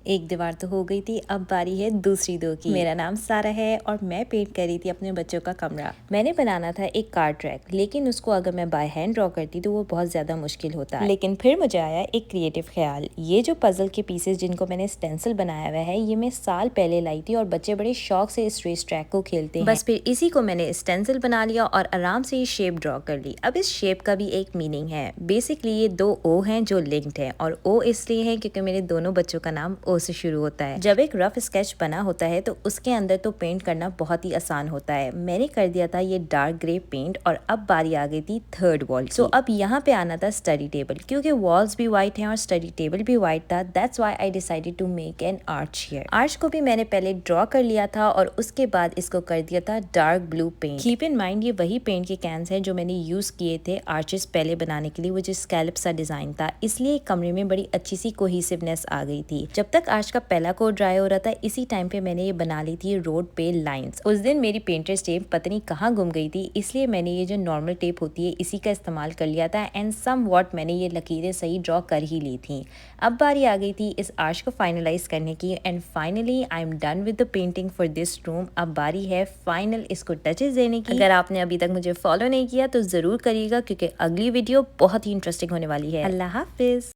एक दीवार तो हो गई थी, अब बारी है दूसरी दो की। मेरा नाम सारा है और मैं पेंट कर रही थी अपने बच्चों का कमरा। मैंने बनाना था एक कार ट्रैक, लेकिन उसको अगर मैं बाय हैंड ड्रॉ करती तो वो बहुत ज्यादा मुश्किल होता है। लेकिन फिर मुझे आया एक क्रिएटिव ख्याल। ये जो पजल के पीसेस जिनको मैंने स्टेंसिल बनाया हुआ है, ये मैं साल पहले लाई थी और बच्चे बड़े शौक से इस रेस ट्रैक को खेलते हैं। बस फिर इसी को मैंने स्टेंसिल बना लिया और आराम से ये शेप ड्रॉ कर ली। अब इस शेप का भी एक मीनिंग है। बेसिकली ये दो ओ हैं जो लिंक्ड हैं, और ओ इसलिए है क्योंकि मेरे दोनों बच्चों का नाम ओ से शुरू होता है। जब एक रफ स्केच बना होता है तो उसके अंदर तो पेंट करना बहुत ही आसान होता है। मैंने कर दिया था ये डार्क ग्रे पेंट और अब बारी आ गई थी थर्ड वॉल की। अब यहाँ पे आना था स्टडी टेबल, क्योंकि वॉल्स भी व्हाइट हैं और स्टडी टेबल भी व्हाइट था। That's why I decided to make an arch here. Arch को भी मैंने पहले ड्रॉ कर लिया था और उसके बाद इसको कर दिया था dark blue paint. Keep in mind ये वही पेंट के कैंस हैं जो मैंने यूज किए थे आर्चेस पहले बनाने के लिए, वो जो स्कैलप सा डिजाइन था, इसलिए कमरे में बड़ी अच्छी सी कोहेसिवनेस आ गई थी। जब तक आर्च का पहला कोट ड्राई हो रहा था, इसी टाइम पे मैंने ये बना ली थी रोड पे लाइंस। उस दिन मेरी पेंटर्स टेप पता नहीं कहाँ गुम गई थी, इसलिए मैंने ये जो नॉर्मल टेप होती है इसी का इस्तेमाल कर लिया था एंड सम वॉट मैंने ये लकीरें सही ड्रॉ कर ही ली थी। अब बारी आ गई थी इस आर्च को फाइनलाइज करने की and finally I am done with the painting for this room. अब बारी है फाइनल इसको टचेस देने की। अगर आपने अभी तक मुझे फॉलो नहीं किया तो जरूर करिएगा, क्योंकि अगली वीडियो बहुत ही इंटरेस्टिंग होने वाली है। अल्लाह हाफिज।